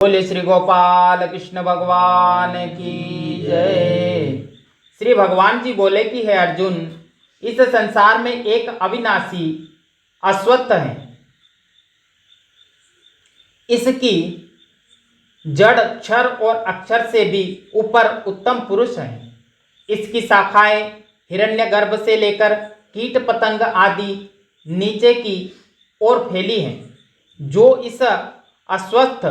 बोले श्री गोपाल कृष्ण भगवान की जय। श्री भगवान जी बोले कि है अर्जुन, इस संसार में एक अविनाशी अश्वत्थ है। इसकी जड़ क्षर और अक्षर से भी ऊपर उत्तम पुरुष है। इसकी शाखाएं हिरण्यगर्भ से लेकर कीट पतंग आदि नीचे की ओर फैली हैं। जो इस अस्वस्थ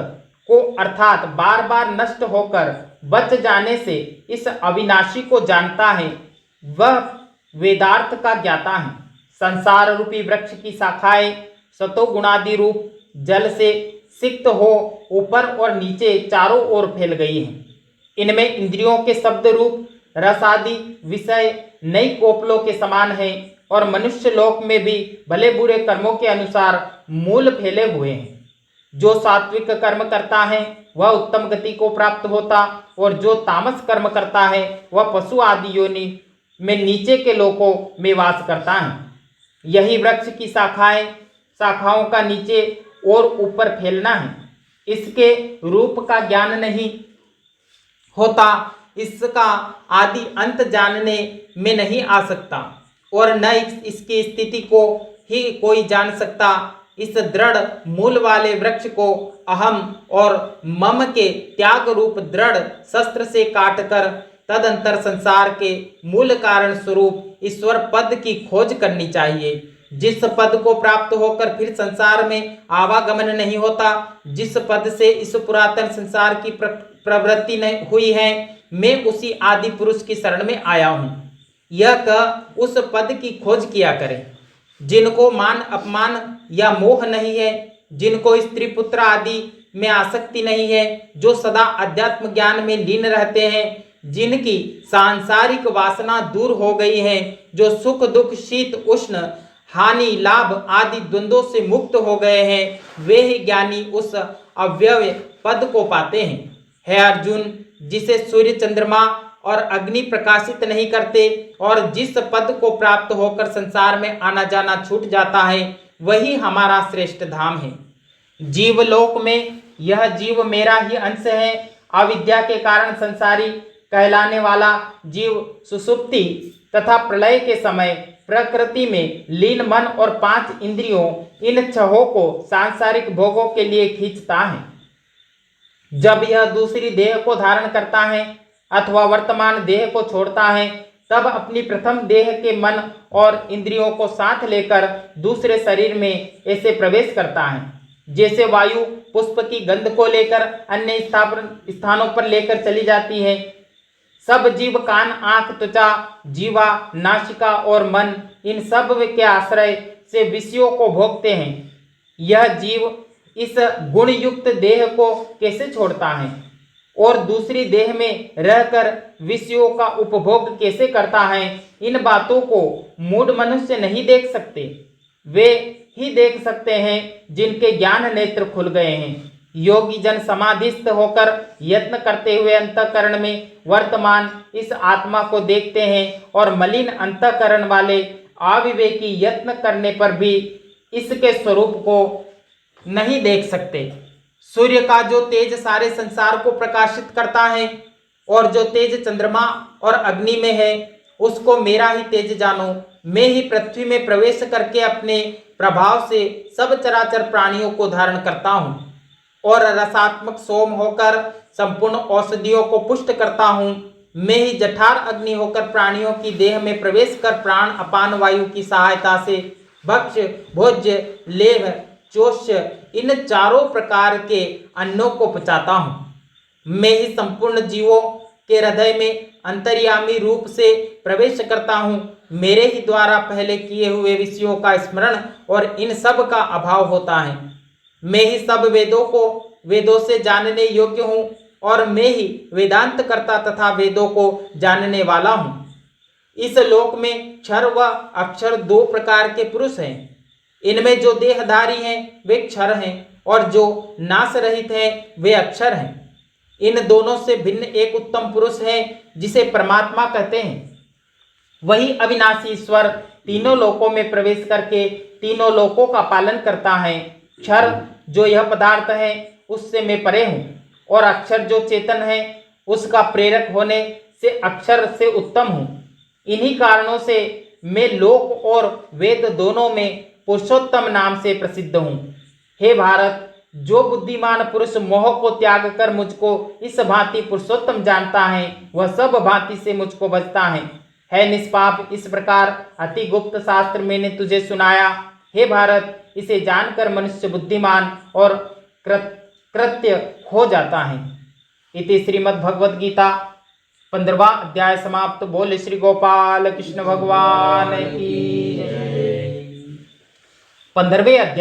को अर्थात बार बार नष्ट होकर बच जाने से इस अविनाशी को जानता है, वह वेदार्थ का ज्ञाता है। संसार रूपी वृक्ष की शाखाएं सतोगुणादि रूप जल से सिक्त हो ऊपर और नीचे चारों ओर फैल गई हैं। इनमें इंद्रियों के शब्द रूप रस आदि विषय नई कोपलों के समान है और मनुष्य लोक में भी भले बुरे कर्मों के अनुसार मूल फैले हुए हैं। जो सात्विक कर्म करता है वह उत्तम गति को प्राप्त होता और जो तामस कर्म करता है वह पशु आदि योनि में नीचे के लोकों में वास करता है। यही वृक्ष की शाखाओं का नीचे और ऊपर फैलना है। इसके रूप का ज्ञान नहीं होता, इसका आदि अंत जानने में नहीं आ सकता और न इसकी स्थिति को ही कोई जान सकता। इस दृढ़ मूल वाले वृक्ष को अहम और मम के त्याग रूप दृढ़ शस्त्र से काटकर तदंतर संसार के मूल कारण स्वरूप ईश्वर पद की खोज करनी चाहिए, जिस पद को प्राप्त होकर फिर संसार में आवागमन नहीं होता। जिस पद से इस पुरातन संसार की प्रवृत्ति नहीं हुई है, मैं उसी आदि पुरुष की शरण में आया हूँ। यह कह उस पद की खोज किया करें जिनको मान अपमान या मोह नहीं है, जिनको स्त्री पुत्र आदि में आसक्ति नहीं है, जो सदा अध्यात्म ज्ञान में लीन रहते हैं, जिनकी सांसारिक वासना दूर हो गई है, जो सुख दुख शीत उष्ण हानि लाभ आदि द्वंद्वों से मुक्त हो गए हैं, वे ही ज्ञानी उस अव्यय पद को पाते हैं। है अर्जुन, जिसे सूर्य चंद्रमा और अग्नि प्रकाशित नहीं करते और जिस पद को प्राप्त होकर संसार में आना जाना छूट जाता है, वही हमारा श्रेष्ठ धाम है। जीवलोक में यह जीव मेरा ही अंश है। अविद्या के कारण संसारी कहलाने वाला जीव सुषुप्ति तथा प्रलय के समय प्रकृति में लीन मन और 5 इंद्रियों इन छहों को सांसारिक भोगों के लिए खींचता है। जब यह दूसरी देह को धारण करता है अथवा वर्तमान देह को छोड़ता है, तब अपनी प्रथम देह के मन और इंद्रियों को साथ लेकर दूसरे शरीर में ऐसे प्रवेश करता है, जैसे वायु पुष्प की गंध को लेकर अन्य स्थानों पर लेकर चली जाती है। सब जीव कान आंख त्वचा जीवा नासिका और मन इन सब के आश्रय से विषयों को भोगते हैं। यह जीव इस गुण युक्त देह को कैसे छोड़ता है और दूसरी देह में रहकर विषयों का उपभोग कैसे करता है, इन बातों को मूढ़ मनुष्य नहीं देख सकते। वे ही देख सकते हैं जिनके ज्ञान नेत्र खुल गए हैं। योगी जन समाधिस्थ होकर यत्न करते हुए अंतःकरण में वर्तमान इस आत्मा को देखते हैं और मलिन अंतःकरण वाले अविवेकी यत्न करने पर भी इसके स्वरूप को नहीं देख सकते। सूर्य का जो तेज सारे संसार को प्रकाशित करता है और जो तेज चंद्रमा और अग्नि में है, उसको मेरा ही तेज जानो। मैं ही पृथ्वी में प्रवेश करके अपने प्रभाव से सब चराचर प्राणियों को धारण करता हूँ और रसात्मक सोम होकर संपूर्ण औषधियों को पुष्ट करता हूँ। मैं ही जठार अग्नि होकर प्राणियों की देह में प्रवेश कर प्राण अपान वायु की सहायता से भक्ष्य भोज्य लेह चोष्य इन चारों प्रकार के अन्नों को पचाता हूँ। मैं ही संपूर्ण जीवों के हृदय में अंतर्यामी रूप से प्रवेश करता हूँ। मेरे ही द्वारा पहले किए हुए विषयों का स्मरण और इन सब का अभाव होता है। मैं ही सब वेदों से जानने योग्य हूँ और मैं ही वेदांत कर्ता तथा वेदों को जानने वाला हूँ। इस लोक में क्षर व अक्षर 2 प्रकार के पुरुष हैं। इनमें जो देहधारी हैं वे क्षर हैं और जो नाश रहित हैं वे अक्षर हैं। इन दोनों से भिन्न एक उत्तम पुरुष है जिसे परमात्मा कहते हैं। वही अविनाशी ईश्वर तीनों लोकों में प्रवेश करके तीनों लोकों का पालन करता है। क्षर जो यह पदार्थ है उससे मैं परे हूँ और अक्षर जो चेतन है उसका प्रेरक होने से अक्षर से उत्तम हूँ। इन्हीं कारणों से मैं लोक और वेद दोनों में पुरुषोत्तम नाम से प्रसिद्ध हूँ। हे भारत, जो बुद्धिमान पुरुष मोह को त्याग कर मुझको इस भांति पुरुषोत्तम जानता है वह सब भांति से मुझको बचता है निष्पाप। इस प्रकार अति गुप्त शास्त्र मैंने तुझे सुनाया। हे भारत, इसे जानकर मनुष्य बुद्धिमान और कृत्य हो जाता है। इति श्रीमद् भगवद गीता 15वां अध्याय समाप्त। बोले श्री गोपाल कृष्ण भगवान की। 15वें अध्याय